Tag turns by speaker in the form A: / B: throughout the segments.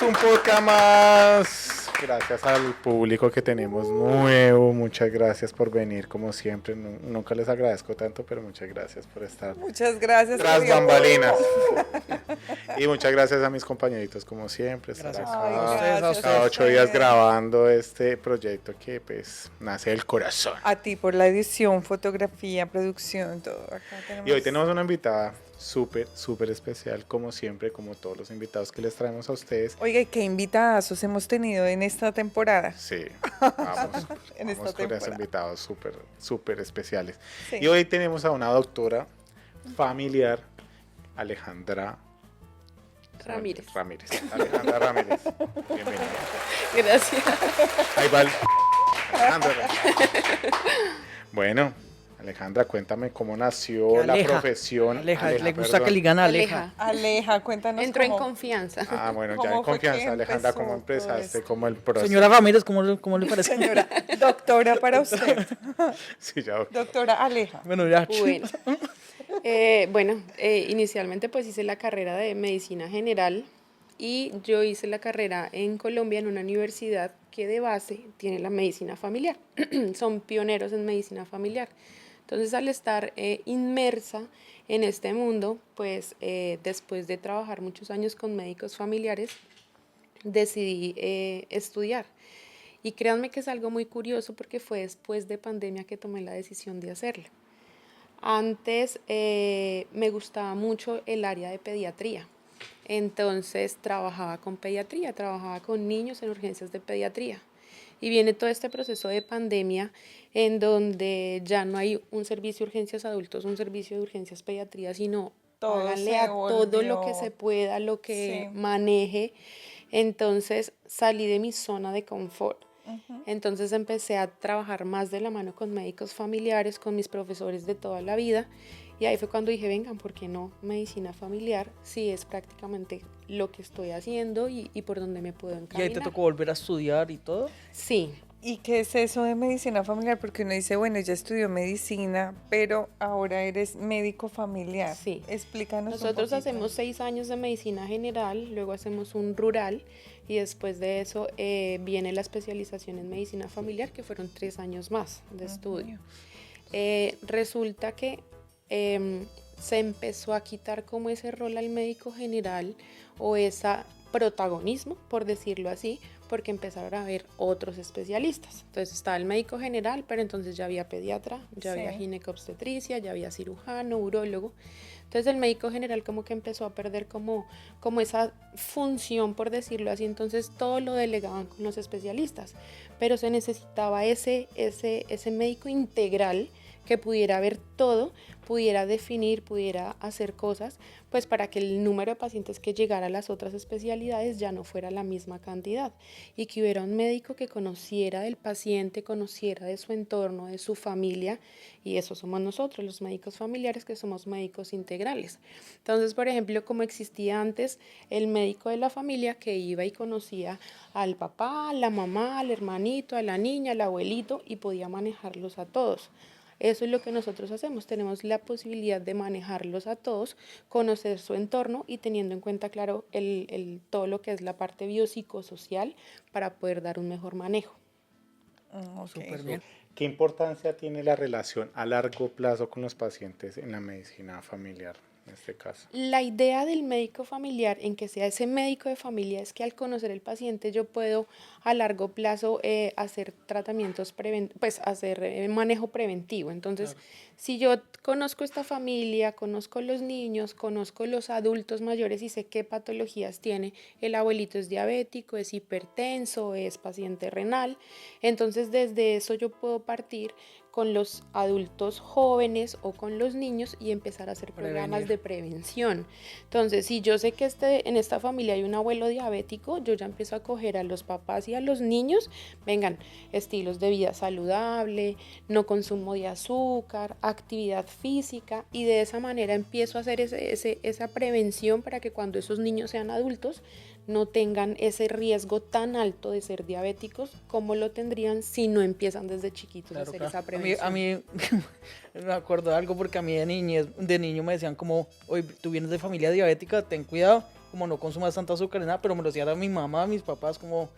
A: un podcast más. Gracias al público que tenemos nuevo. Muchas gracias por venir, como siempre. Nunca les agradezco tanto, pero muchas gracias por estar
B: Muchas gracias.
A: tras bambalinas. Y muchas gracias a mis compañeritos, como siempre. Estar
C: Gracias.
A: acá
B: Ay, gracias
A: cada
B: a
A: 8 días
B: ustedes.
A: grabando este proyecto que pues nace del corazón.
B: A ti por la edición, fotografía, producción, todo. Acá
A: Y hoy tenemos una invitada súper especial, como siempre, como todos los invitados que les traemos a ustedes.
B: Oiga, ¿y qué invitadazos hemos tenido en esta temporada?
A: Sí, vamos,
B: En esta
A: vamos con esos
B: temporada.
A: invitados súper especiales.
B: Sí.
A: Y hoy tenemos a una doctora familiar, Alejandra
D: Ramírez.
A: Alejandra Ramírez. Bienvenida.
D: Gracias.
A: Ahí va Alejandra. Bueno, Alejandra, cuéntame cómo nació la profesión.
C: Aleja, le gusta
A: perdón.
C: que le digan Aleja.
B: Aleja, cuéntanos
D: Entro en
B: cómo.
D: confianza.
A: Ah, bueno, ya
B: ¿Cómo
A: en
B: fue que
A: confianza, Alejandra,
B: empezó
A: ¿cómo
B: todo
A: empezaste?
B: esto?
A: ¿Cómo el proceso?
C: Señora Ramírez, ¿cómo le parece?
B: Señora, doctora para usted.
A: Sí, ya.
B: Doctora Aleja.
C: Bueno, ya.
D: Bueno, inicialmente pues hice la carrera de medicina general y yo hice la carrera en Colombia en una universidad que de base tiene la medicina familiar. Son pioneros en medicina familiar. Entonces, al estar inmersa en este mundo, pues después de trabajar muchos años con médicos familiares, decidí estudiar. Y créanme que es algo muy curioso porque fue después de pandemia que tomé la decisión de hacerlo. Antes me gustaba mucho el área de pediatría. Entonces trabajaba con pediatría, trabajaba con niños en urgencias de pediatría. Y viene todo este proceso de pandemia en donde ya no hay un servicio de urgencias adultos, un servicio de urgencias pediatría, sino
B: Todo
D: háganle
B: se
D: a todo lo que
B: volvió-
D: se pueda, lo que
B: Sí.
D: maneje. Entonces salí de mi zona de confort. Entonces empecé a trabajar más de la mano con médicos familiares, con mis profesores de toda la vida. Y ahí fue cuando dije, vengan, ¿por qué no medicina familiar? Sí, es prácticamente lo que estoy haciendo y por donde me puedo
C: Y ahí
D: encaminar.
C: te tocó volver a estudiar y todo.
D: Sí,
B: ¿Y qué es eso de medicina familiar? Porque uno dice, bueno, ya estudió medicina, pero ahora eres médico familiar.
D: Sí.
B: Explícanos un
D: nosotros
B: poquito.
D: hacemos 6 años de medicina general, luego hacemos un rural y después de eso viene la especialización en medicina familiar, que fueron 3 años más de estudio. Resulta que se empezó a quitar como ese rol al médico general o ese protagonismo, por decirlo así, porque empezaron a haber otros especialistas. Entonces estaba el médico general, pero entonces ya había pediatra, ya
B: Sí.
D: había ginecobstetricia, ya había cirujano, urólogo. Entonces el médico general como que empezó a perder como esa función, por decirlo así, entonces todo lo delegaban con los especialistas, pero se necesitaba ese médico integral que pudiera ver todo, pudiera definir, pudiera hacer cosas, pues para que el número de pacientes que llegara a las otras especialidades ya no fuera la misma cantidad y que hubiera un médico que conociera del paciente, conociera de su entorno, de su familia, y eso somos nosotros, los médicos familiares, que somos médicos integrales. Entonces, por ejemplo, como existía antes el médico de la familia que iba y conocía al papá, a la mamá, al hermanito, a la niña, al abuelito y podía manejarlos a todos. Eso es lo que nosotros hacemos, tenemos la posibilidad de manejarlos a todos, conocer su entorno y teniendo en cuenta, claro, todo lo que es la parte biopsicosocial para poder dar un mejor manejo.
B: Ok.
C: Súper bien.
A: ¿Qué importancia tiene la relación a largo plazo con los pacientes en la medicina familiar, en este caso?
D: La idea del médico familiar en que sea ese médico de familia es que al conocer el paciente yo puedo a largo plazo hacer tratamientos, pues hacer manejo preventivo. Entonces, si yo conozco esta familia, conozco los niños, conozco los adultos mayores y sé qué patologías tiene, el abuelito es diabético, es hipertenso, es paciente renal, entonces desde eso yo puedo partir con los adultos jóvenes o con los niños y empezar a hacer programas de prevención. Entonces, si yo sé que en esta familia hay un abuelo diabético, yo ya empiezo a coger a los papás y a los niños, vengan, estilos de vida saludable, no consumo de azúcar, actividad física, y de esa manera empiezo a hacer esa prevención para que cuando esos niños sean adultos no tengan ese riesgo tan alto de ser diabéticos como lo tendrían si no empiezan desde chiquitos a hacer esa prevención.
C: A mí me acuerdo de algo porque a mí de niño me decían como, oye, tú vienes de familia diabética, ten cuidado, como no consumas tanta azúcar ni nada, pero me lo hacía mi mamá, mis papás, como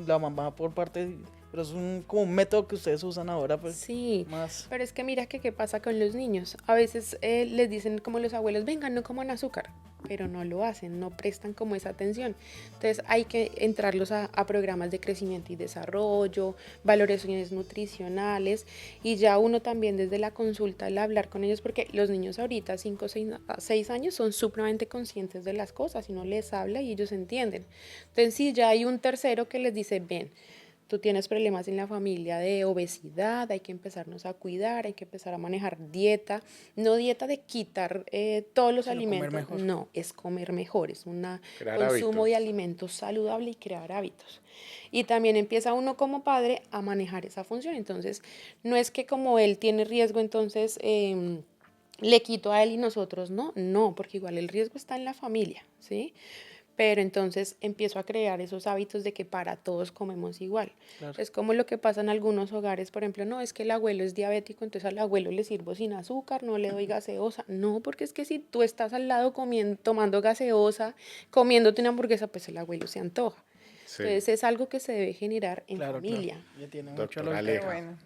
C: la mamá por parte, pero es como un método que ustedes usan ahora, pues
D: Sí,
C: más.
D: pero es que mira que qué pasa con los niños. A veces les dicen como los abuelos, vengan, no coman azúcar, pero no lo hacen, no prestan como esa atención. Entonces hay que entrarlos a programas de crecimiento y desarrollo, valoraciones nutricionales y ya uno también desde la consulta, al hablar con ellos, porque los niños ahorita, 5 o 6 años, son supremamente conscientes de las cosas y uno les habla y ellos entienden. Entonces sí, ya hay un tercero que les dice, ven, tú tienes problemas en la familia de obesidad, hay que empezarnos a cuidar, hay que empezar a manejar dieta, no dieta de quitar todos los
C: Sino comer
D: alimentos,
C: mejor.
D: no, es comer mejor, es un
A: Crear
D: consumo de
A: hábitos.
D: alimentos saludable y crear hábitos. Y también empieza uno como padre a manejar esa función, entonces no es que como él tiene riesgo, entonces le quito a él y nosotros no, porque igual el riesgo está en la familia, ¿sí? Pero entonces empiezo a crear esos hábitos de que para todos comemos igual.
C: Claro.
D: Es como lo que pasa en algunos hogares, por ejemplo, no, es que el abuelo es diabético, entonces al abuelo le sirvo sin azúcar, no le doy gaseosa. No, porque es que si tú estás al lado comiendo, tomando gaseosa, comiéndote una hamburguesa, pues el abuelo se antoja.
A: Sí.
D: Entonces es algo que se debe generar en
C: Claro,
D: familia.
C: claro. Ya tiene mucha
A: Doctora
C: lógica.
B: Qué
A: Aleja,
B: bueno.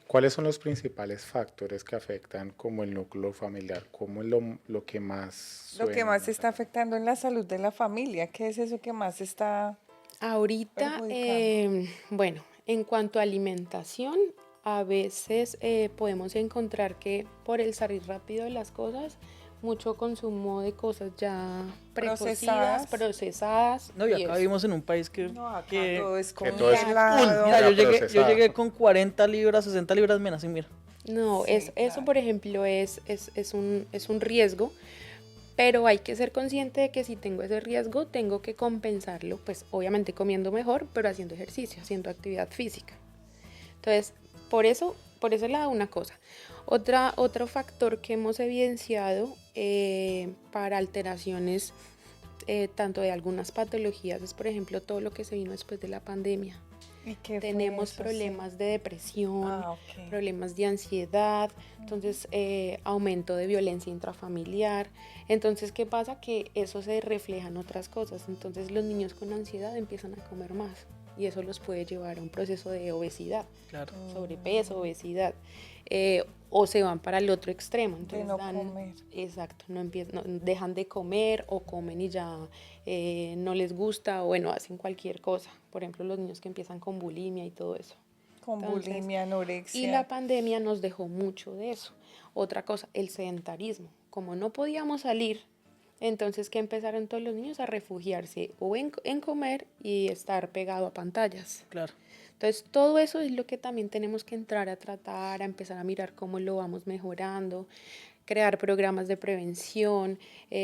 A: ¿cuáles son los principales factores que afectan como el núcleo familiar? ¿Cómo es lo que más
B: Lo que
A: suena?
B: más está afectando en la salud de la familia, ¿qué es eso que más está
D: Ahorita,
B: perjudicando?
D: bueno, en cuanto a alimentación, a veces podemos encontrar que por el salir rápido de las cosas, mucho consumo de cosas ya precocidas,
B: Procesadas.
D: procesadas.
C: No, y acá
D: eso.
C: vivimos en un país que,
B: No, acá
C: que
B: todo es
A: que todo es
B: congelado.
C: mira,
A: Ya
C: yo
A: procesado.
C: llegué con 40 libras, 60 libras menos, y mira.
D: No,
B: Sí,
D: eso
B: claro.
D: por ejemplo es un riesgo, pero hay que ser consciente de que si tengo ese riesgo, tengo que compensarlo, pues obviamente comiendo mejor, pero haciendo ejercicio, haciendo actividad física. Entonces, por ese lado una cosa. Otro factor que hemos evidenciado para alteraciones tanto de algunas patologías es, por ejemplo, todo lo que se vino después de la pandemia.
B: ¿Y qué fue
D: Tenemos
B: eso? Sí.
D: problemas de depresión,
B: Ok.
D: problemas de ansiedad, entonces aumento de violencia intrafamiliar. Entonces, ¿qué pasa? Que eso se refleja en otras cosas. Entonces los niños con ansiedad empiezan a comer más y eso los puede llevar a un proceso de obesidad,
C: Claro.
D: sobrepeso, obesidad. O se van para el otro extremo. Entonces
B: no comer.
D: Exacto, dejan de comer o comen y ya no les gusta o bueno, hacen cualquier cosa. Por ejemplo, los niños que empiezan con bulimia y todo eso.
B: Con
D: Entonces,
B: bulimia, anorexia.
D: Y la pandemia nos dejó mucho de eso. Otra cosa, el sedentarismo. Como no podíamos salir, entonces que empezaron todos los niños a refugiarse o en comer y estar pegado a pantallas.
C: Claro.
D: Entonces, todo eso es lo que también tenemos que entrar a tratar, a empezar a mirar cómo lo vamos mejorando, crear programas de prevención.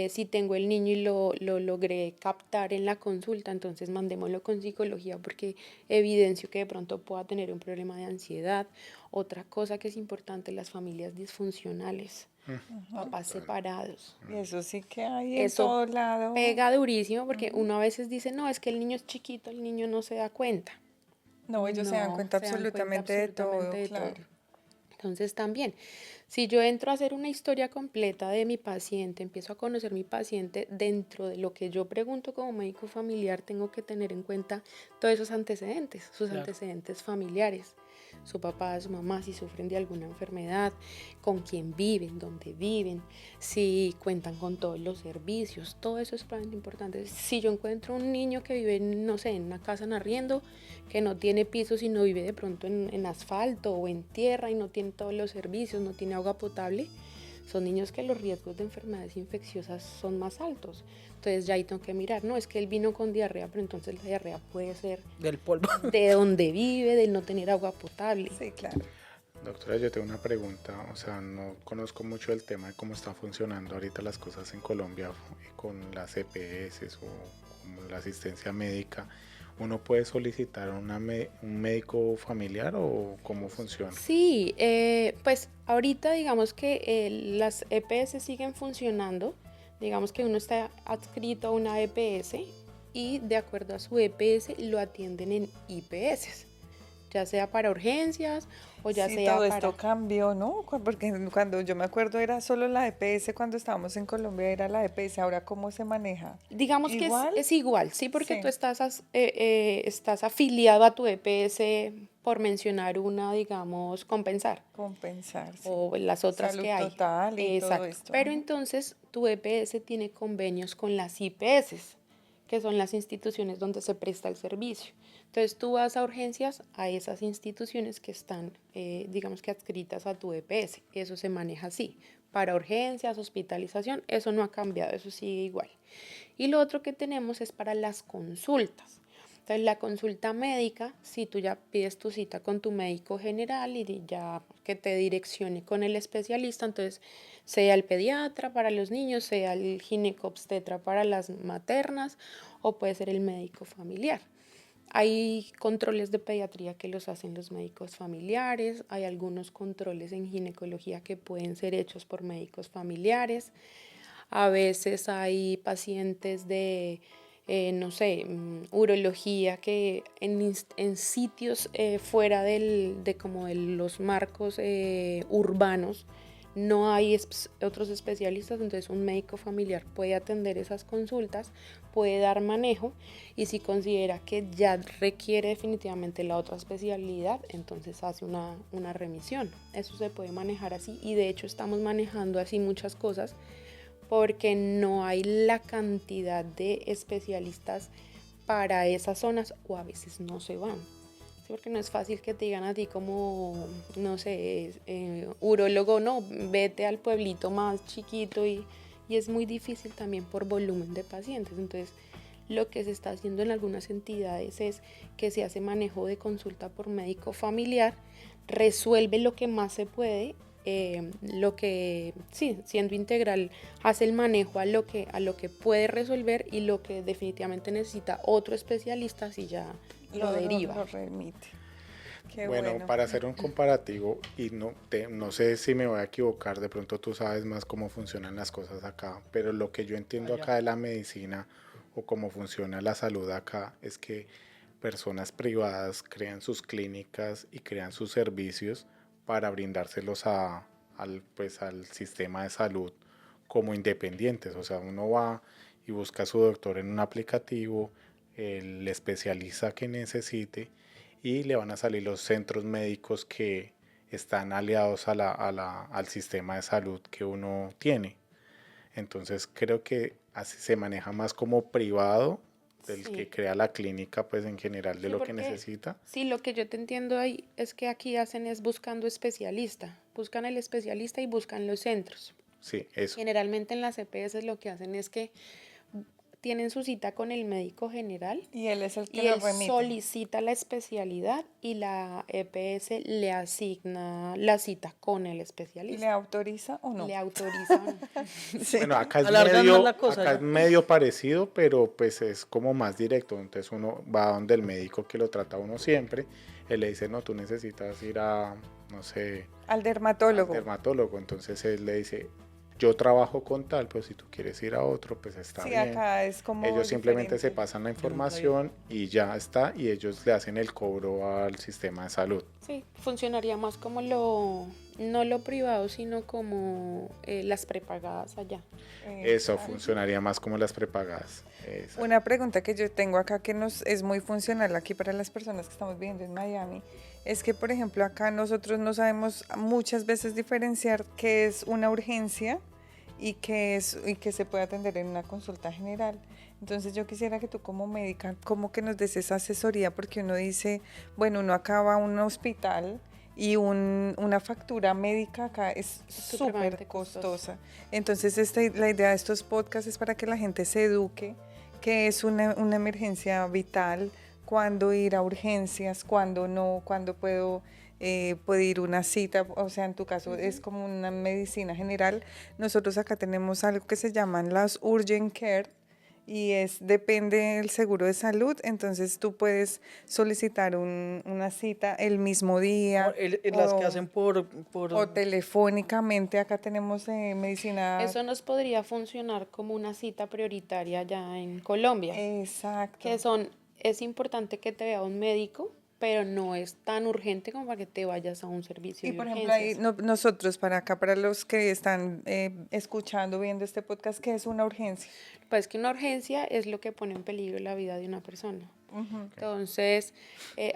D: Si tengo el niño y lo logré captar en la consulta, entonces mandémoslo con psicología porque evidencio que de pronto pueda tener un problema de ansiedad. Otra cosa que es importante, las familias disfuncionales, papás separados.
B: Y eso sí que hay en
D: Eso
B: todo lado.
D: pega durísimo porque uno a veces dice, no, es que el niño es chiquito, el niño no se da cuenta.
B: No, ellos se dan
D: No,
B: cuenta
D: se dan cuenta
B: absolutamente de todo,
D: absolutamente de
B: claro.
D: todo. Entonces también, si yo entro a hacer una historia completa de mi paciente, empiezo a conocer mi paciente, dentro de lo que yo pregunto como médico familiar, tengo que tener en cuenta todos esos antecedentes, sus
C: Claro.
D: antecedentes familiares, su papá, su mamá, si sufren de alguna enfermedad, con quién viven, dónde viven, si cuentan con todos los servicios, todo eso es realmente importante. Si yo encuentro un niño que vive, no sé, en una casa en arriendo, que no tiene piso, sino vive de pronto en asfalto o en tierra y no tiene todos los servicios, no tiene agua potable, son niños que los riesgos de enfermedades infecciosas son más altos. Entonces ya ahí tengo que mirar, no, es que él vino con diarrea, pero entonces la diarrea puede ser
C: Del polvo.
D: de donde vive, de no tener agua potable.
B: Sí, claro.
A: Doctora, yo tengo una pregunta, o sea, no conozco mucho el tema de cómo están funcionando ahorita las cosas en Colombia con las EPS o con la asistencia médica. ¿Uno puede solicitar un médico familiar o cómo funciona?
D: Sí, pues ahorita digamos que las EPS siguen funcionando, digamos que uno está adscrito a una EPS y de acuerdo a su EPS lo atienden en IPS. ya sea para urgencias o ya
B: Sí,
D: sea
B: todo
D: para...
B: esto cambió, ¿no? Porque cuando yo me acuerdo era solo la EPS, cuando estábamos en Colombia era la EPS, ahora ¿cómo se maneja?
D: Digamos que
B: ¿Igual?
D: es igual, sí, porque
B: Sí.
D: tú estás afiliado a tu EPS, por mencionar una, digamos, compensar,
B: Compensar, sí.
D: o las otras
B: Salud
D: que hay.
B: total y todo
D: Exacto.
B: esto.
D: Pero
B: Ujú.
D: entonces tu EPS tiene convenios con las IPS, que son las instituciones donde se presta el servicio. Entonces tú vas a urgencias a esas instituciones que están, digamos que adscritas a tu EPS. Eso se maneja así. Para urgencias, hospitalización, eso no ha cambiado, eso sigue igual. Y lo otro que tenemos es para las consultas. Entonces, la consulta médica, si tú ya pides tu cita con tu médico general y ya que te direccione con el especialista, entonces sea el pediatra para los niños, sea el ginecobstetra para las maternas o puede ser el médico familiar. Hay controles de pediatría que los hacen los médicos familiares, hay algunos controles en ginecología que pueden ser hechos por médicos familiares. A veces hay pacientes de, no sé, urología que en sitios fuera de como de los marcos urbanos no hay otros especialistas, entonces un médico familiar puede atender esas consultas, puede dar manejo y si considera que ya requiere definitivamente la otra especialidad, entonces hace una remisión. Eso se puede manejar así y de hecho estamos manejando así muchas cosas porque no hay la cantidad de especialistas para esas zonas o a veces no se van. Sí, porque no es fácil que te digan a ti como, no sé, urólogo, no, vete al pueblito más chiquito y es muy difícil también por volumen de pacientes. Entonces, lo que se está haciendo en algunas entidades es que se hace manejo de consulta por médico familiar, resuelve lo que más se puede, lo que, sí, siendo integral, hace el manejo a lo que puede resolver y lo que definitivamente necesita otro especialista si ya lo deriva.
B: Lo remite. Qué
A: Bueno,
B: bueno.
A: para hacer un comparativo, y no sé si me voy a equivocar, de pronto tú sabes más cómo funcionan las cosas acá, pero lo que yo entiendo acá de la medicina o cómo funciona la salud acá es que personas privadas crean sus clínicas y crean sus servicios para brindárselos al sistema de salud como independientes. O sea, uno va y busca a su doctor en un aplicativo, el especialista que necesite y le van a salir los centros médicos que están aliados al sistema de salud que uno tiene. Entonces creo que así se maneja más como privado del
D: Sí.
A: que crea la clínica, pues en general de
D: Sí,
A: lo que
D: porque
A: necesita.
D: sí, lo que yo te entiendo ahí es que aquí hacen es buscando especialista, buscan el especialista y buscan los centros.
A: Sí, eso.
D: Generalmente en las EPS lo que hacen es que tienen su cita con el médico general
B: Y él es el que
D: y
B: lo
D: él
B: remite.
D: solicita la especialidad y la EPS le asigna la cita con el especialista.
B: ¿Le autoriza o no?
D: Le autoriza.
B: Sí.
A: Bueno, acá es
C: Alargan más
A: medio,
C: la cosa,
A: acá
C: ya.
A: es medio parecido, pero pues es como más directo. Entonces uno va donde el médico que lo trata a uno siempre, él le dice, no, tú necesitas ir a, no sé,
B: Al
A: al
B: dermatólogo.
A: dermatólogo. Entonces él le dice, yo trabajo con tal, pero si tú quieres ir a otro, pues está
B: Sí,
A: bien.
B: acá es como
A: Ellos simplemente se
B: diferente.
A: pasan la
C: nunca he ido.
A: información y ya está, y ellos le hacen el cobro al sistema de salud.
D: Sí, funcionaría más como no lo privado, sino como las prepagadas allá.
A: Eso
B: Exacto.
A: funcionaría más como las prepagadas. Exacto.
B: Una pregunta que yo tengo acá que nos es muy funcional aquí para las personas que estamos viviendo en Miami es que, por ejemplo, acá nosotros no sabemos muchas veces diferenciar qué es una urgencia y qué se puede atender en una consulta general. Entonces yo quisiera que tú como médica como que nos des esa asesoría porque uno dice, bueno, uno acaba un hospital y una factura médica acá es súper
D: Supremamente costosa.
B: costosa. Entonces la idea de estos podcasts es para que la gente se eduque, que es una emergencia vital, cuándo ir a urgencias, cuándo no, cuándo puedo ir una cita, o sea, en tu caso es como una medicina general. Nosotros acá tenemos algo que se llaman las urgent care y depende del seguro de salud, entonces tú puedes solicitar una cita el mismo día
C: Las que hacen por
B: o telefónicamente. Acá tenemos medicina.
D: Eso nos podría funcionar como una cita prioritaria ya en Colombia,
B: Exacto.
D: es importante que te vea un médico pero no es tan urgente como para que te vayas a un servicio
B: Y
D: de
B: por ejemplo, ahí
D: urgencias.
B: nosotros, para acá, para los que están escuchando, viendo este podcast, ¿qué es una urgencia?
D: Pues que una urgencia es lo que pone en peligro la vida de una persona.
B: Ujú.
D: Entonces,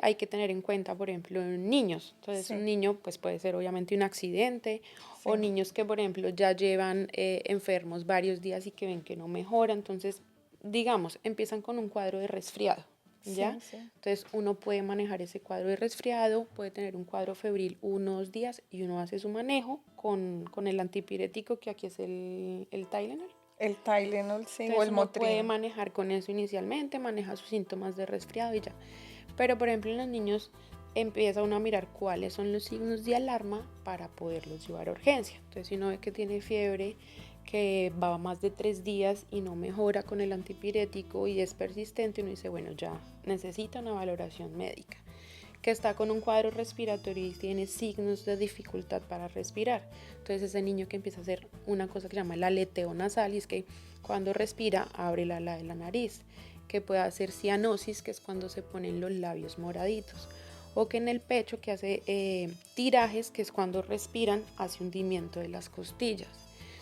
D: hay que tener en cuenta, por ejemplo, niños. Entonces,
B: Sí.
D: un niño pues puede ser obviamente un accidente o
B: Sí.
D: niños que, por ejemplo, ya llevan enfermos varios días y que ven que no mejora. Entonces, digamos, empiezan con un cuadro de resfriado, ¿ya?
B: Sí, sí.
D: Entonces, uno puede manejar ese cuadro de resfriado, puede tener un cuadro febril unos días y uno hace su manejo con el antipirético, que aquí es el Tylenol.
B: El Tylenol, sí, o
D: Entonces
B: el
D: uno puede
B: Motrin.
D: manejar con eso inicialmente, maneja sus síntomas de resfriado y ya. Pero por ejemplo en los niños empieza uno a mirar cuáles son los signos de alarma para poderlos llevar a urgencia. Entonces si uno ve que tiene fiebre, que va más de 3 días y no mejora con el antipirético y es persistente, uno dice, bueno, ya necesita una valoración médica. Que está con un cuadro respiratorio y tiene signos de dificultad para respirar. Entonces ese niño que empieza a hacer una cosa que se llama el aleteo nasal, y es que cuando respira abre la ala de la nariz, que puede hacer cianosis, que es cuando se ponen los labios moraditos, o que en el pecho que hace tirajes, que es cuando respiran, hace hundimiento de las costillas.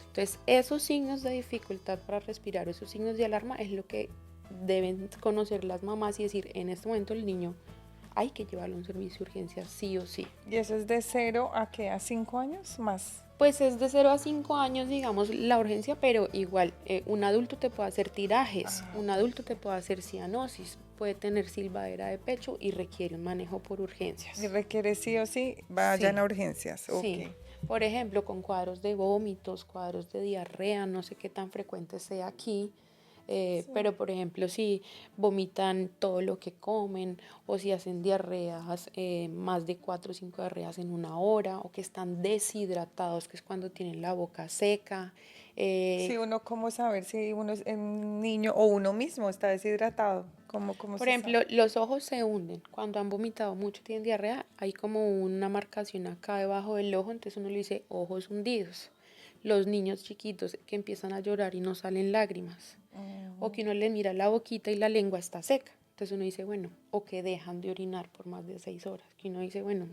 D: Entonces esos signos de dificultad para respirar, esos signos de alarma es lo que deben conocer las mamás y decir, en este momento el niño hay que llevarlo a un servicio de urgencia sí o sí.
B: ¿Y eso es de 0 a qué? ¿A 5 años más?
D: Pues es de 0 a 5 años, digamos, la urgencia, pero igual, un adulto te puede hacer tirajes, un adulto te puede hacer cianosis, puede tener silbadera de pecho y requiere un manejo por urgencias.
B: Si requiere sí o sí, vayan
D: Sí.
B: a urgencias.
D: Sí.
B: Ok.
D: Por ejemplo, con cuadros de vómitos, cuadros de diarrea, no sé qué tan frecuente sea aquí, pero por ejemplo si vomitan todo lo que comen o si hacen diarreas, más de 4 o 5 diarreas en una hora, o que están deshidratados, que es cuando tienen la boca seca.
B: Sí, uno cómo saber si uno es un niño o uno mismo está deshidratado. ¿Cómo
D: Por
B: se
D: ejemplo,
B: sabe?
D: los ojos se hunden. Cuando han vomitado mucho, tienen diarrea, hay como una marcación acá debajo del ojo, entonces uno le dice ojos hundidos. Los niños chiquitos que empiezan a llorar y no salen lágrimas. O que uno le mira la boquita y la lengua está seca. Entonces uno dice, bueno, o que dejan de orinar por más de 6 horas. Que uno dice, bueno,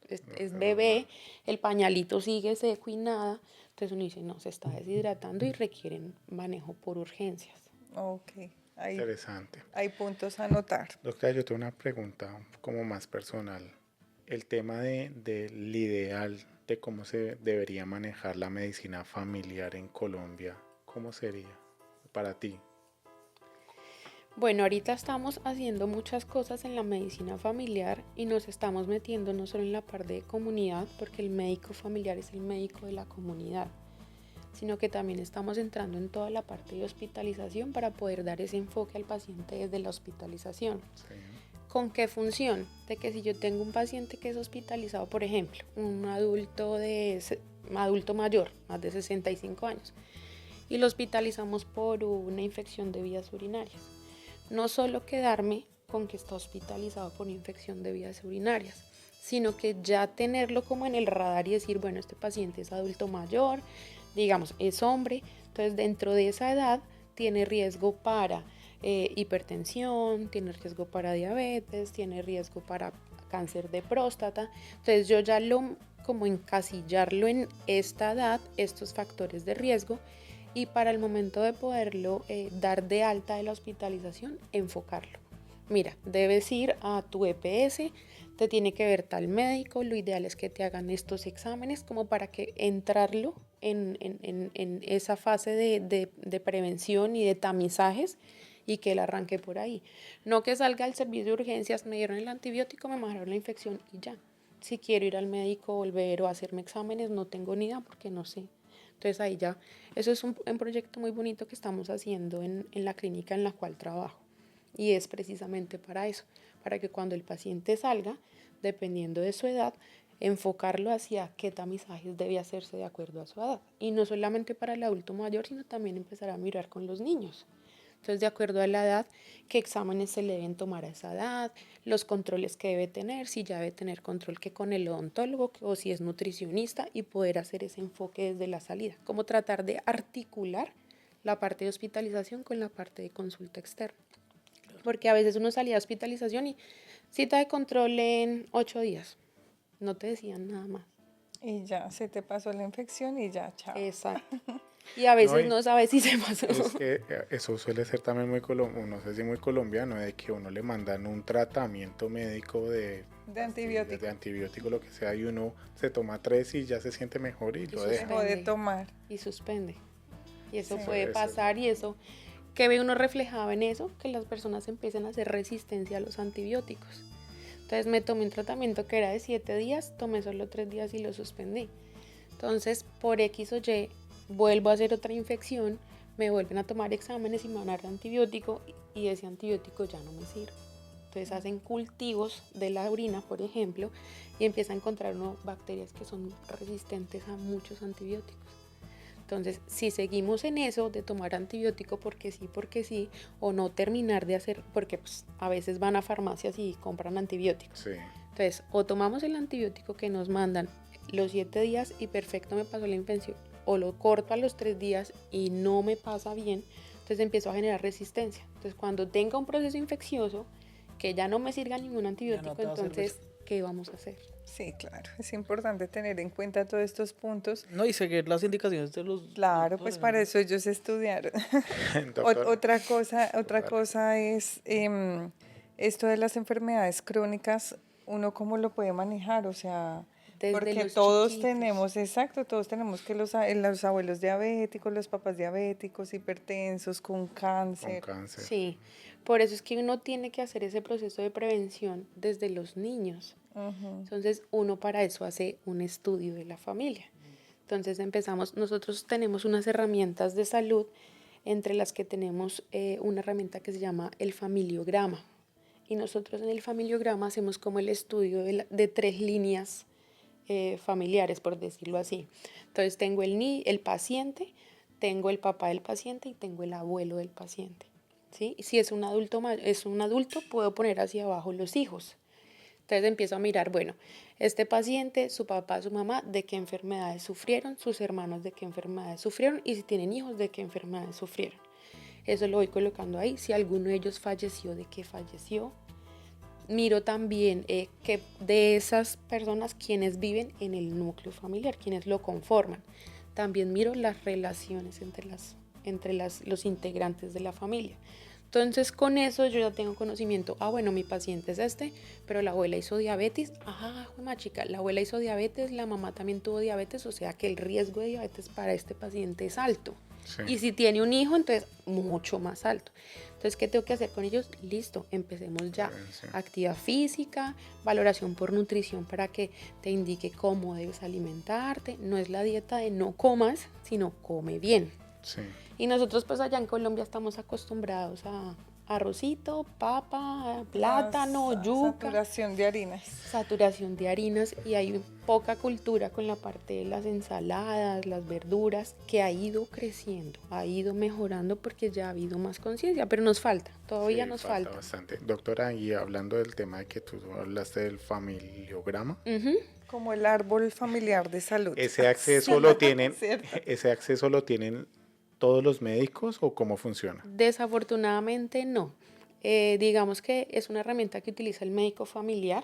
D: es bebé, el pañalito sigue seco y nada. Entonces uno dice, no, se está deshidratando y requieren manejo por urgencias.
B: Ok,
A: Interesante.
B: hay puntos a anotar.
A: Doctora, yo tengo una pregunta como más personal. El tema del ideal de cómo se debería manejar la medicina familiar en Colombia, ¿cómo sería para ti?
D: Bueno, ahorita estamos haciendo muchas cosas en la medicina familiar y nos estamos metiendo no solo en la parte de comunidad, porque el médico familiar es el médico de la comunidad, sino que también estamos entrando en toda la parte de hospitalización para poder dar ese enfoque al paciente desde la hospitalización.
A: Sí.
D: ¿Con qué función? De que si yo tengo un paciente que es hospitalizado, por ejemplo, un adulto mayor, más de 65 años, y lo hospitalizamos por una infección de vías urinarias. No solo quedarme con que está hospitalizado por infección de vías urinarias, sino que ya tenerlo como en el radar y decir, bueno, este paciente es adulto mayor, digamos, es hombre, entonces dentro de esa edad tiene riesgo para hipertensión, tiene riesgo para diabetes, tiene riesgo para cáncer de próstata. Entonces yo ya como encasillarlo en esta edad, estos factores de riesgo, y para el momento de poderlo dar de alta de la hospitalización, enfocarlo. Mira, debes ir a tu EPS, te tiene que ver tal médico, lo ideal es que te hagan estos exámenes como para que entrarlo en esa fase de prevención y de tamizajes y que él arranque por ahí. No que salga al servicio de urgencias, me dieron el antibiótico, me bajaron la infección y ya. Si quiero ir al médico, volver o hacerme exámenes, no tengo ni idea porque no sé. Entonces ahí ya, eso es un proyecto muy bonito que estamos haciendo en la clínica en la cual trabajo. Y es precisamente para eso, para que cuando el paciente salga, dependiendo de su edad, enfocarlo hacia qué tamizajes debe hacerse de acuerdo a su edad. Y no solamente para el adulto mayor, sino también empezar a mirar con los niños. Entonces, de acuerdo a la edad, qué exámenes se le deben tomar a esa edad, los controles que debe tener, si ya debe tener control que con el odontólogo o si es nutricionista, y poder hacer ese enfoque desde la salida. Como tratar de articular la parte de hospitalización con la parte de consulta externa. Porque a veces uno salía a hospitalización y cita de control en 8 días. No te decían nada más.
B: Y ya, se te pasó la infección y ya, chao.
D: Exacto. Y a veces
A: y
D: no sabes si se pasó.
A: es que eso suele ser también muy no sé si muy colombiano, de que uno le mandan un tratamiento médico
B: De antibiótico.
A: de antibiótico, lo que sea, y uno se toma 3 y ya se siente mejor y lo deja.
B: Dejó de tomar.
D: Y suspende. Y eso
B: Sí.
D: puede pasar y eso, que ve uno reflejado en eso, que las personas empiezan a hacer resistencia a los antibióticos. Entonces me tomé un tratamiento que era de 7 días, tomé solo 3 días y lo suspendí. Entonces por X o Y vuelvo a hacer otra infección, me vuelven a tomar exámenes y me van a dar antibiótico y ese antibiótico ya no me sirve. Entonces hacen cultivos de la orina, por ejemplo, y empiezan a encontrar bacterias que son resistentes a muchos antibióticos. Entonces, si seguimos en eso de tomar antibiótico porque sí, o no terminar de hacer, porque pues, a veces van a farmacias y compran antibióticos.
A: Sí.
D: Entonces, o tomamos el antibiótico que nos mandan los 7 días y perfecto me pasó la infección, o lo corto a los 3 días y no me pasa bien, entonces empiezo a generar resistencia. Entonces, cuando tenga un proceso infeccioso, que ya no me sirva ningún antibiótico,
C: te va a
D: entonces,
C: servir.
D: ¿qué vamos a hacer?
B: Sí, claro. Es importante tener en cuenta todos estos puntos.
C: No, y seguir las indicaciones de los
B: Claro, pues
C: doctores,
B: para
C: ¿no?
B: eso ellos estudiaron.
A: Doctor,
B: Otra cosa es esto de las enfermedades crónicas, uno cómo lo puede manejar, o sea,
D: Desde
B: porque
D: los
B: todos
D: chiquitos.
B: tenemos, exacto, todos tenemos que los abuelos diabéticos, los papás diabéticos, hipertensos, con
A: con
B: cáncer.
A: cáncer.
D: Sí, por eso es que uno tiene que hacer ese proceso de prevención desde los niños.
B: Ujú.
D: Entonces, uno para eso hace un estudio de la familia. Entonces nosotros tenemos unas herramientas de salud, entre las que tenemos una herramienta que se llama el familiograma. Y nosotros en el familiograma hacemos como el estudio de 3 líneas familiares, por decirlo así. Entonces, tengo el paciente, tengo el papá del paciente y tengo el abuelo del paciente. ¿Sí? Si es un adulto, puedo poner hacia abajo los hijos. Entonces empiezo a mirar, bueno, este paciente, su papá, su mamá, de qué enfermedades sufrieron, sus hermanos de qué enfermedades sufrieron y si tienen hijos, de qué enfermedades sufrieron. Eso lo voy colocando ahí. Si alguno de ellos falleció, de qué falleció. Miro también que de esas personas, quienes viven en el núcleo familiar, quienes lo conforman. También miro las relaciones entre los integrantes de la familia. Entonces, con eso yo ya tengo conocimiento. Bueno, mi paciente es este, pero la abuela hizo diabetes. Chica, la abuela hizo diabetes, la mamá también tuvo diabetes, o sea que el riesgo de diabetes para este paciente es alto.
A: Sí.
D: Y si tiene un hijo, entonces mucho más alto. Entonces, ¿qué tengo que hacer con ellos? Listo, empecemos ya.
A: Prevención.
D: Actividad física, valoración por nutrición para que te indique cómo debes alimentarte. No es la dieta de no comas, sino come bien.
A: Sí.
D: Y nosotros pues allá en Colombia estamos acostumbrados a arrocito, papa, plátano, yuca, saturación de harinas y hay poca cultura con la parte de las ensaladas, las verduras, que ha ido creciendo, ha ido mejorando porque ya ha habido más conciencia, pero nos falta, todavía
A: Sí,
D: nos falta.
A: bastante. Doctora, y hablando del tema de que tú hablaste del familiograma,
D: Ujú.
B: Como el árbol familiar de salud.
A: ¿ese acceso lo tienen,
B: Cierto.
A: ese acceso lo tienen todos los médicos o cómo funciona?
D: Desafortunadamente no. Digamos que es una herramienta que utiliza el médico familiar.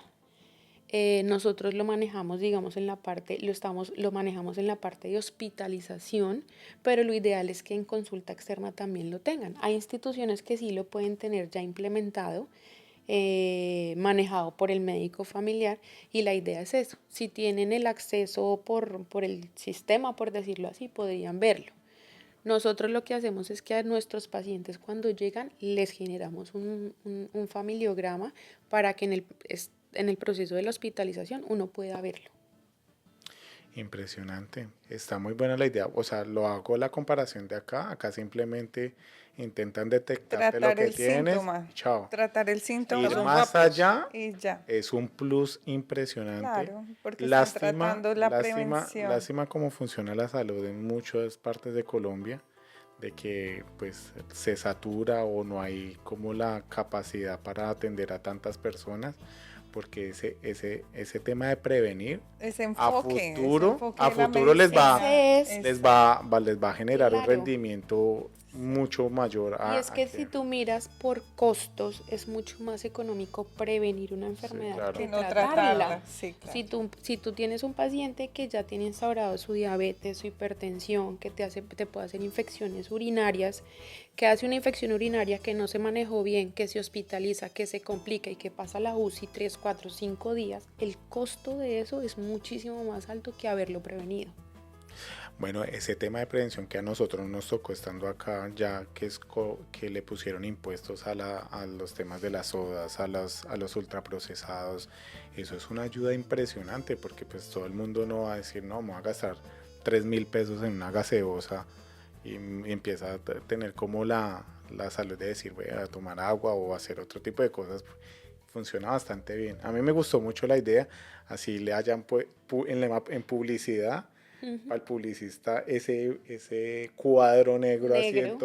D: Nosotros lo manejamos, digamos, lo manejamos en la parte de hospitalización, pero lo ideal es que en consulta externa también lo tengan. Hay instituciones que sí lo pueden tener ya implementado, manejado por el médico familiar, y la idea es eso. Si tienen el acceso por el sistema, por decirlo así, podrían verlo. Nosotros lo que hacemos es que a nuestros pacientes cuando llegan les generamos un familiograma para que en el proceso de la hospitalización uno pueda verlo.
A: Impresionante, está muy buena la idea. O sea, lo hago la comparación de acá simplemente intentan detectarte lo
B: Tratar
A: que
B: el
A: tienes,
B: síntoma.
A: chao.
B: Tratar el síntoma.
A: Ir más allá
B: Y ya.
A: es un plus impresionante.
B: Claro, porque están tratando la prevención.
A: Lástima cómo funciona la salud en muchas partes de Colombia, de que pues se satura o no hay como la capacidad para atender a tantas personas, porque ese tema de prevenir
B: Ese
A: a
B: enfoque,
A: futuro
B: de la
A: les va
B: medicina.
D: Ese es-
A: les va a generar un
D: Claro.
A: rendimiento mucho mayor
D: Y es que si tú miras por costos, es mucho más económico prevenir una enfermedad
A: claro.
D: que
B: Que no
D: tratarla.
B: tratarla. Sí, claro.
D: Si tú tienes un paciente que ya tiene instaurado su diabetes, su hipertensión, que te puede hacer infecciones urinarias, que hace una infección urinaria que no se manejó bien, que se hospitaliza, que se complica y que pasa a la UCI 3, 4, 5 días, el costo de eso es muchísimo más alto que haberlo prevenido.
A: Bueno, ese tema de prevención que a nosotros nos tocó estando acá, ya que que le pusieron impuestos a los temas de las sodas, a los ultraprocesados, eso es una ayuda impresionante, porque pues todo el mundo no va a decir, no, me voy a gastar 3.000 pesos en una gaseosa, y empieza a tener como la salud de decir, voy a tomar agua o hacer otro tipo de cosas. Funciona bastante bien. A mí me gustó mucho la idea, así le hayan en publicidad, al publicista ese cuadro negro así en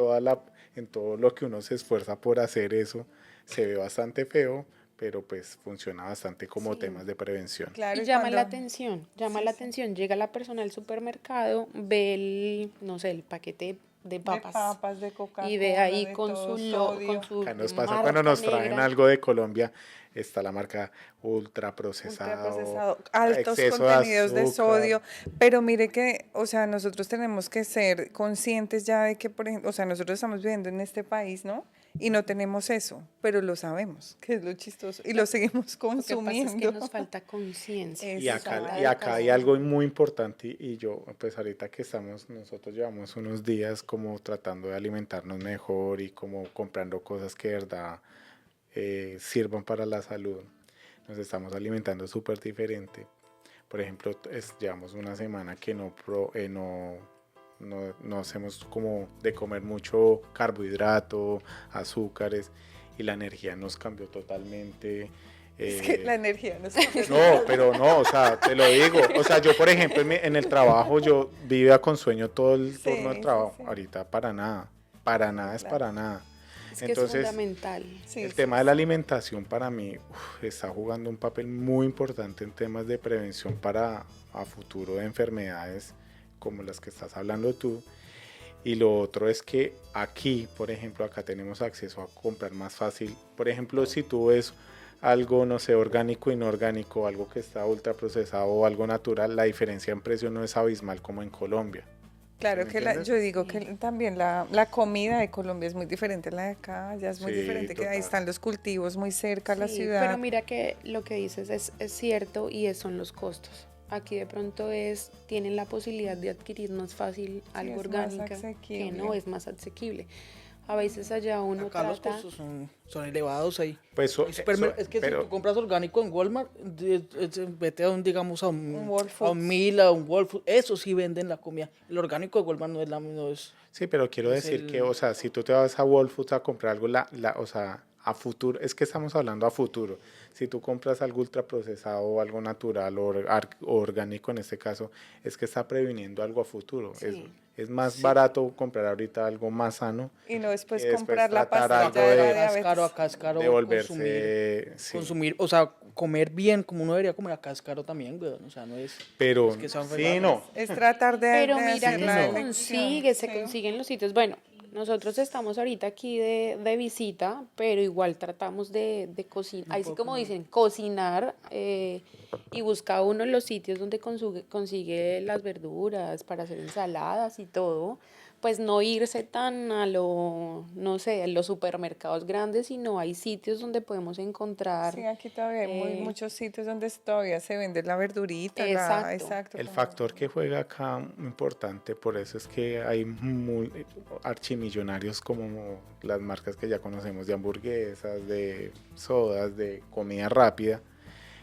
A: todo lo que uno se esfuerza por hacer eso, se ve bastante feo, pero pues funciona bastante como temas de prevención.
B: Claro,
D: Y llama
B: cuando-
D: la atención, la atención. Llega la persona al supermercado, ve el paquete de papas.
B: De papas, de Coca-Cola,
D: Y ve ahí
B: de
D: con
B: todo,
D: su
B: sodio.
A: Acá nos pasa
D: marca
A: cuando nos traen
D: negra.
A: algo de Colombia, está la marca ultraprocesado,
B: Ultraprocesado, altos
A: exceso
B: contenidos de
A: azúcar.
B: sodio, pero mire que, o sea, nosotros tenemos que ser conscientes ya de que, por ejemplo, o sea, nosotros estamos viviendo en este país, ¿no? Y no tenemos eso, pero lo sabemos, que es lo chistoso, y lo seguimos
D: Lo que pasa
B: consumiendo.
D: es que nos falta conciencia.
A: Y
B: Exacto.
A: acá hay algo muy importante, y yo, pues ahorita que nosotros llevamos unos días como tratando de alimentarnos mejor y como comprando cosas que de verdad sirvan para la salud. Nos estamos alimentando súper diferente. Por ejemplo, llevamos una semana que no hacemos como de comer mucho carbohidrato, azúcares, y la energía nos cambió totalmente.
B: Es que la energía no es
A: No, pero no, o sea, te lo digo. O sea, yo, por ejemplo, en el trabajo, yo vivía con sueño todo el turno del trabajo.
B: sí.
A: Ahorita para nada es
B: Claro.
A: para nada.
D: Es que
A: Entonces,
D: es fundamental.
B: Sí,
A: el
B: sí,
A: tema de la alimentación para mí está jugando un papel muy importante en temas de prevención para a futuro de enfermedades como las que estás hablando tú. Y lo otro es que aquí, por ejemplo, acá tenemos acceso a comprar más fácil. Por ejemplo, si tú ves algo, no sé, orgánico, inorgánico, algo que está ultraprocesado o algo natural, la diferencia en precio no es abismal como en Colombia.
B: Claro
A: ¿Me
B: que
A: entiendes?
B: yo digo que también la comida de Colombia es muy diferente a la de acá, ya es muy
A: Sí,
B: diferente, que ahí
A: total.
B: están los cultivos muy cerca a la
D: Sí,
B: ciudad.
D: pero mira que lo que dices es cierto y son los costos. Aquí de pronto tienen la posibilidad de adquirir más fácil algo
B: es más
D: orgánico, que
B: asequible.
D: no es más asequible. A veces allá uno
C: Acá los
D: trata...
C: costos son elevados ahí.
A: Pues,
C: Es que si tú compras orgánico en Walmart, vete a digamos a
B: Un
C: un
B: Whole
C: a
B: Foods.
C: un Mil, a un Whole Foods, eso sí venden la comida. El orgánico de Walmart no es
A: sí, pero quiero
C: es
A: decir
C: el-
A: que, o sea, si tú te vas a Whole Foods a comprar algo, o sea, a futuro, es que estamos hablando a futuro. Si tú compras algo ultraprocesado o algo natural o orgánico en este caso, es que está previniendo algo a futuro.
D: Sí.
A: Es más barato comprar ahorita algo más sano
B: Y no después
A: y después
B: comprar la
A: tratar
B: pastilla
A: algo
B: de la
A: de-
B: diabetes.
C: acá es caro
A: de volverse... sí.
C: consumir, o sea, comer bien como uno debería comer acá es caro también, güey. O sea, no es
A: Pero,
C: es que sea
A: sí,
C: barato.
A: no.
B: Es tratar de
D: Pero
B: de
D: mira
B: hacer
D: que
B: la
D: se
B: elección,
D: consigue, se
B: sí.
D: consiguen los sitios. Bueno, nosotros estamos ahorita aquí de visita, pero igual tratamos de cocinar, ahí sí como dicen, cocinar y busca uno los sitios donde consigue las verduras para hacer ensaladas y todo, pues no irse tan no sé, a los supermercados grandes, sino hay sitios donde podemos encontrar.
B: Sí, aquí todavía hay
D: eh,
B: muchos sitios donde todavía se vende la verdurita,
D: Exacto.
B: exacto.
A: El
B: como-
A: factor que juega acá importante, por eso es que hay archimillonarios como las marcas que ya conocemos de hamburguesas, de sodas, de comida rápida,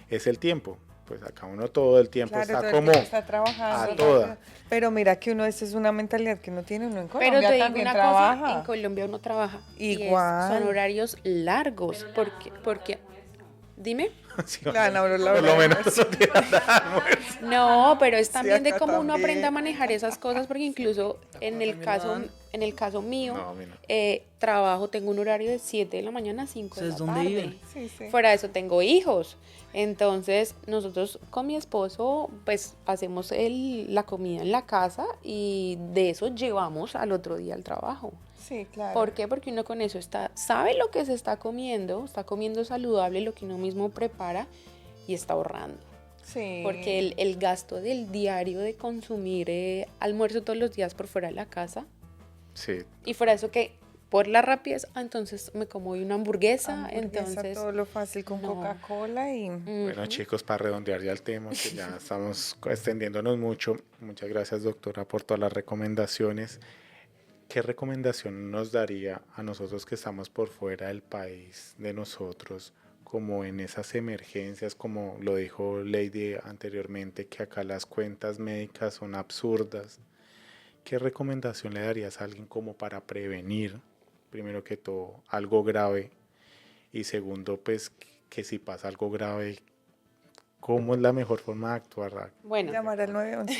A: es el tiempo. Pues acá uno todo el tiempo
B: Claro,
A: está
B: todo el
A: como
B: tiempo está trabajando.
A: a toda.
B: Pero mira que uno, esa es una mentalidad que uno tiene, uno en Colombia
D: Pero te digo
B: también
D: una
B: trabaja.
D: cosa, en Colombia uno trabaja.
B: Igual.
D: Son horarios largos, porque, dime.
A: Sí,
B: Claro, la
A: por lo
B: verdad,
A: menos
B: sí.
A: no tiene nada de almuerzo.
D: No, pero es también de
B: acá
D: cómo uno
B: también.
D: aprende a manejar esas cosas, porque incluso en el
C: también
D: caso,
C: dan.
D: en el caso mío,
A: No, a mí no.
D: trabajo, tengo un horario de 7 de la mañana a 5 de la
C: ¿Ustedes dónde
D: tarde.
C: viven?
B: Sí, sí.
D: Fuera de eso tengo hijos. Entonces, nosotros con mi esposo, pues hacemos la comida en la casa y de eso llevamos al otro día al trabajo.
B: Sí, claro.
D: ¿Por qué? Porque uno con eso sabe lo que se está comiendo saludable, lo que uno mismo prepara y está ahorrando.
B: Sí.
D: Porque el gasto del diario de consumir almuerzo todos los días por fuera de la casa,
A: Sí,
D: y fuera de eso que por la rapidez, entonces me como hoy una hamburguesa, entonces
B: todo lo fácil con
D: no.
B: Coca-Cola y...
A: bueno chicos, para redondear ya el tema, que ya estamos extendiéndonos mucho, muchas gracias doctora por todas las recomendaciones. ¿Qué recomendación nos daría a nosotros que estamos por fuera del país de nosotros, como en esas emergencias, como lo dijo Lady anteriormente, que acá las cuentas médicas son absurdas? ¿Qué recomendación le darías a alguien como para prevenir, primero que todo, algo grave? Y segundo, pues que si pasa algo grave, ¿cómo es la mejor forma de actuar?
D: bueno,
B: Llamar al 911.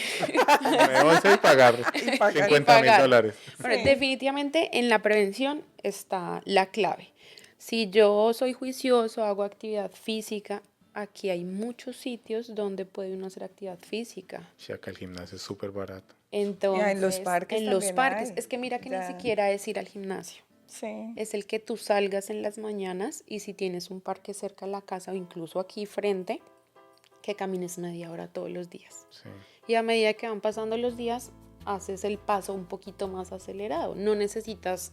A: 911 y pagar
B: Y pagar.
A: $50,000.
D: Bueno,
B: Sí.
D: definitivamente en la prevención está la clave. Si yo soy juicioso, hago actividad física, aquí hay muchos sitios donde puede uno hacer actividad física.
A: Sí, acá el gimnasio es súper barato.
D: Entonces,
B: en los parques
D: en los
B: también
D: parques.
B: hay.
D: Es que mira que
B: Ya.
D: ni siquiera es ir al gimnasio.
B: Sí.
D: Es el que tú salgas en las mañanas y si tienes un parque cerca de la casa o incluso aquí frente, que camines media hora todos los días.
A: Sí.
D: Y a medida que van pasando los días, haces el paso un poquito más acelerado. No necesitas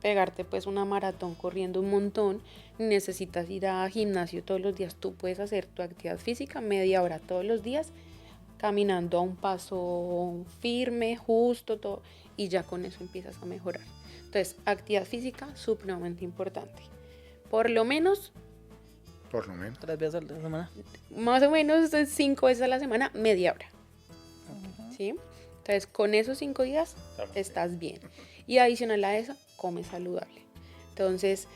D: pegarte pues una maratón corriendo un montón, ni necesitas ir a gimnasio todos los días. Tú puedes hacer tu actividad física media hora todos los días, caminando a un paso firme, justo, todo, y ya con eso empiezas a mejorar. Entonces, actividad física supremamente importante. Por lo menos,
A: Por lo menos.
C: 3 veces a la semana.
D: más o menos 5 veces a la semana, media hora. ¿Sí? Entonces, con esos 5 días estás bien. Y adicional a eso, come saludable. Entonces,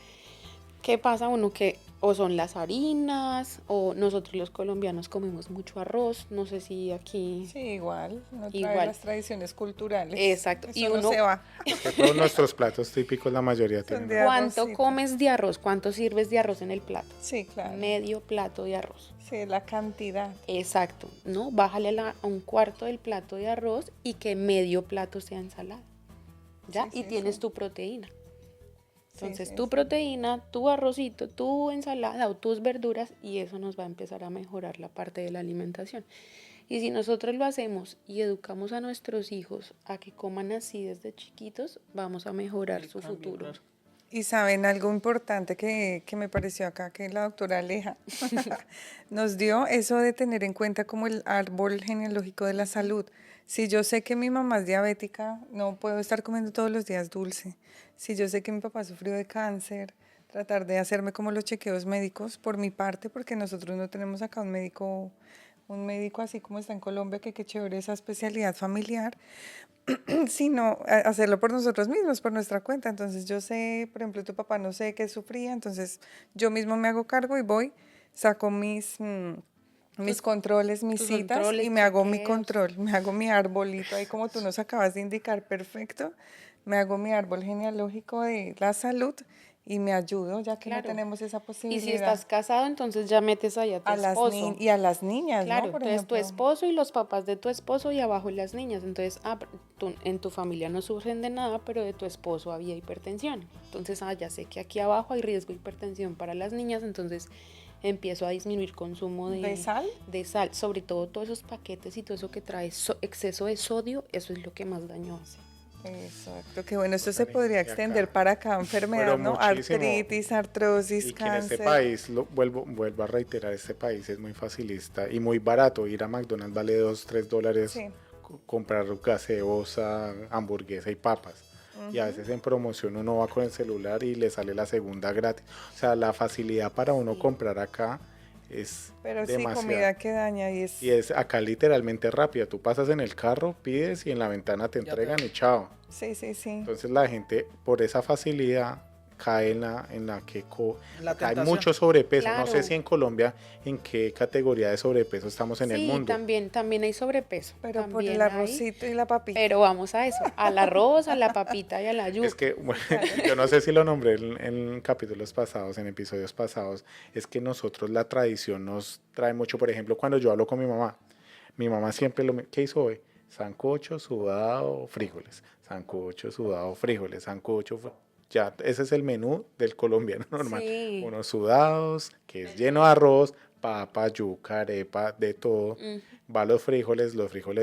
D: ¿qué pasa? Uno que o son las harinas, o nosotros los colombianos comemos mucho arroz. No sé si aquí...
B: Sí, igual. No trae
D: Igual.
B: las tradiciones culturales.
D: Exacto.
B: Eso
D: Y
B: no
D: uno-
B: se va.
A: Que todos nuestros platos típicos, la mayoría
B: Son
A: tienen.
B: de
D: ¿Cuánto
B: arrocito.
D: comes de arroz? ¿Cuánto sirves de arroz en el plato?
B: Sí, claro.
D: Medio plato de arroz.
B: Sí, la cantidad.
D: Exacto, ¿no? Bájale a un cuarto del plato de arroz y que medio plato sea ensalada. ¿Ya?
B: Sí,
D: y
B: sí,
D: tienes
B: sí.
D: tu proteína. Entonces,
B: sí,
D: tu
B: sí.
D: proteína, tu arrocito, tu ensalada o tus verduras, y eso nos va a empezar a mejorar la parte de la alimentación. Y si nosotros lo hacemos y educamos a nuestros hijos a que coman así desde chiquitos, vamos a mejorar
C: El
D: su
C: cambio,
D: futuro.
C: claro.
B: Y saben algo importante que me pareció acá, que la doctora Aleja nos dio, eso de tener en cuenta como el árbol genealógico de la salud. Si yo sé que mi mamá es diabética, no puedo estar comiendo todos los días dulce. Si yo sé que mi papá sufrió de cáncer, tratar de hacerme como los chequeos médicos por mi parte, porque nosotros no tenemos acá un médico así como está en Colombia, que qué chévere esa especialidad familiar, sino hacerlo por nosotros mismos, por nuestra cuenta. Entonces yo sé, por ejemplo, tu papá no sé qué sufría, entonces yo mismo me hago cargo y voy, saco mis controles, mis
D: tus
B: citas
D: controles,
B: y me hago mi
D: chequeos.
B: control, me hago mi arbolito ahí como tú nos acabas de indicar, perfecto. Me hago mi árbol genealógico de la salud y me ayudo ya que no
D: Claro.
B: tenemos esa
D: Y
B: posibilidad.
D: si estás casado, entonces ya metes ahí a tu esposo.
B: Y a las niñas,
D: Claro,
B: ¿no? Por
D: entonces tu
B: ejemplo.
D: esposo y los papás de tu esposo y abajo las niñas. Entonces, en tu familia no sufren de nada, pero de tu esposo había hipertensión. Entonces, ya sé que aquí abajo hay riesgo de hipertensión para las niñas, entonces empiezo a disminuir consumo
B: ¿De sal?
D: de sal, sobre todo todos esos paquetes y todo eso que trae exceso de sodio, eso es lo que más daño hace.
B: Exacto, que bueno, esto se
A: Bueno,
B: podría
A: y acá-
B: extender para cada enfermedad,
A: Pero
B: ¿no?
A: muchísimo.
B: Artritis, artrosis,
A: Y que en este
B: cáncer.
A: país, vuelvo a reiterar, este país es muy facilista y muy barato. Ir a McDonald's vale $2, $3.
B: Sí.
A: Comprar gaseosa, hamburguesa y papas. Y a veces en promoción uno va con el celular y le sale la segunda gratis. O sea, la facilidad para uno comprar acá es
B: Pero sí,
A: demasiada.
B: comida que daña y es...
A: Y es acá literalmente rápida. Tú pasas en el carro, pides y en la ventana te
C: Ya te
A: entregan
C: dan.
A: y chao.
B: Sí, sí, sí.
A: Entonces la gente por esa facilidad cae en la que
C: La
A: acá hay
C: tentación.
A: mucho sobrepeso. No sé
D: Claro.
A: si en Colombia en qué categoría de sobrepeso estamos en el
D: Sí,
A: mundo.
D: también hay sobrepeso.
B: Pero por
D: también
B: el
D: hay,
B: arrocito y la papita.
D: pero vamos a eso, al arroz, a la papita y a la yuca.
A: Es que, bueno, yo no sé si lo nombré en capítulos pasados, en episodios pasados, es que nosotros la tradición nos trae mucho, por ejemplo, cuando yo hablo con mi mamá siempre ¿qué hizo hoy? sancocho, sudado, frijoles, sancocho, sudado, frijoles, sancocho, ya ese es el menú del colombiano normal.
D: Sí.
A: Unos sudados, que es lleno de arroz, papa, yuca, arepa, de todo. Va los frijoles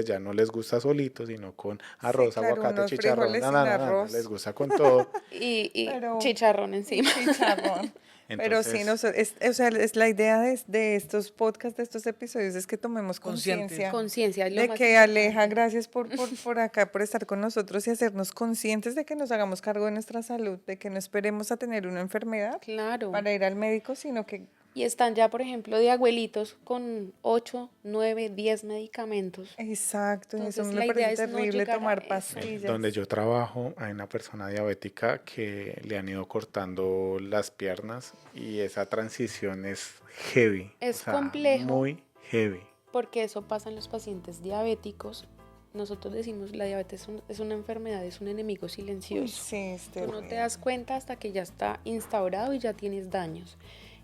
A: ya no les gusta solitos, sino con arroz,
B: claro,
A: aguacate,
B: unos
A: chicharrón.
B: frijoles
A: No,
B: sin
A: no, no,
B: arroz.
A: les gusta con todo.
D: Y
B: Pero-
D: chicharrón encima.
B: Chicharrón. Pero sí,
A: Entonces,
B: o sea, es la idea de estos podcasts, de estos episodios, es que tomemos
C: Conscientes.
B: conciencia
D: Conciencia. es lo
B: de
D: más
B: que
D: importante.
B: Aleja, gracias por acá, por estar con nosotros y hacernos conscientes de que nos hagamos cargo de nuestra salud, de que no esperemos a tener una enfermedad
D: Claro.
B: para ir al médico, sino que
D: Y están ya, por ejemplo, de abuelitos con 8, 9, 10 medicamentos.
B: exacto,
D: Entonces,
B: eso me
D: la idea
B: parece
D: es no
B: terrible
D: llegar a
B: tomar
D: eso.
B: pastillas.
A: donde yo trabajo hay una persona diabética que le han ido cortando las piernas y esa transición es heavy.
D: Es complejo.
A: Muy heavy.
D: Porque eso pasa en los pacientes diabéticos. Nosotros decimos la diabetes es una enfermedad, es un enemigo
B: Uy,
D: silencioso.
B: sí, es
D: Tú no te
B: terrible.
D: das cuenta hasta que ya está instaurado y ya tienes daños.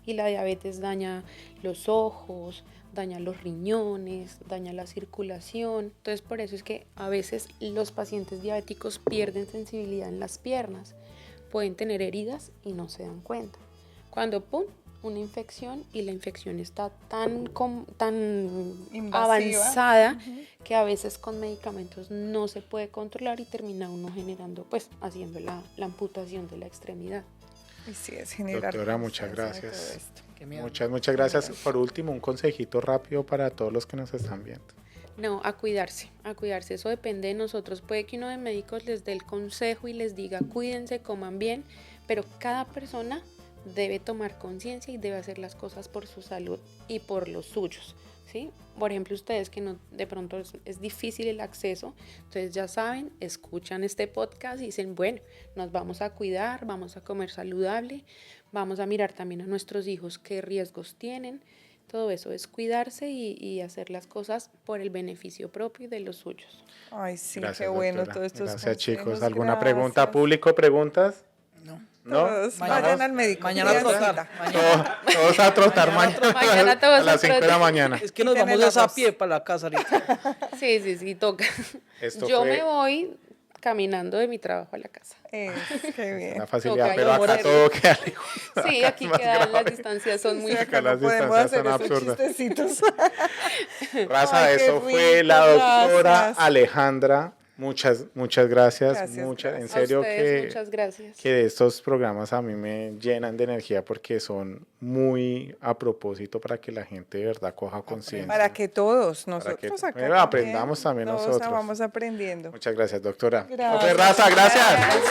D: Y la diabetes daña los ojos, daña los riñones, daña la circulación. Entonces por eso es que a veces los pacientes diabéticos pierden sensibilidad en las piernas. Pueden tener heridas y no se dan cuenta. Cuando pum, una infección y la infección está tan
B: Invasiva.
D: avanzada que a veces con medicamentos no se puede controlar y termina uno generando, pues haciendo la amputación de la extremidad.
B: Y sí, es generar
A: Doctora, muchas
B: conciencia de
A: gracias.
B: todo esto.
C: Qué miedo.
A: Muchas gracias. Por último, un consejito rápido para todos los que nos están viendo.
D: No, a cuidarse, eso depende de nosotros. Puede que uno de médicos les dé el consejo y les diga cuídense, coman bien, pero cada persona debe tomar conciencia y debe hacer las cosas por su salud y por los suyos, ¿sí? Por ejemplo, ustedes que no, de pronto es difícil el acceso, entonces ya saben, escuchan este podcast y dicen, bueno, nos vamos a cuidar, vamos a comer saludable, vamos a mirar también a nuestros hijos qué riesgos tienen. Todo eso es cuidarse y hacer las cosas por el beneficio propio y de los suyos.
B: Ay, sí,
A: Gracias,
B: qué bueno
A: doctora.
B: todos estos
A: Gracias, chicos.
B: consejos,
A: ¿Alguna pregunta?
B: gracias.
A: ¿Público? ¿Preguntas?
C: No.
A: ¿No?
B: Todos
C: Mañana-
B: vayan al médico.
C: Mañana a
B: pidan
C: trotar.
B: cita.
C: Mañana.
A: Todos a trotar
D: Mañana todos
A: a las
D: a
A: 5 de la
D: trotar.
A: mañana.
C: Es que nos
B: Quiten
C: vamos
B: el
C: a esa
B: arroz.
C: pie para la casa ahorita.
D: Sí, toca.
A: Esto
D: Yo
A: fue
D: me voy caminando de mi trabajo a la casa.
B: Qué bien.
A: una facilidad,
D: Toca
A: pero acá
D: morir.
A: todo queda lejos.
D: Sí, aquí
A: Más
D: quedan las
A: grave.
D: distancias, son muy...
B: Sí, acá
A: las
B: no podemos
A: distancias
B: hacer
A: son
B: esos
A: absurdas.
B: chistecitos.
A: Raza,
B: Ay, qué
A: eso fue
B: rico,
A: la doctora
B: gracias.
A: Alejandra. Muchas gracias.
B: Gracias,
A: En
B: gracias.
A: serio
D: a ustedes,
A: que,
D: muchas gracias.
A: que estos programas a mí me llenan de energía porque son muy a propósito para que la gente de verdad coja conciencia.
B: Para que todos
A: Para que
B: nosotros acá
A: bueno, aprendamos también
B: todos
A: nosotros.
B: vamos aprendiendo.
A: Muchas gracias, doctora.
B: Gracias.
A: Ok, Raza, gracias.
B: Gracias.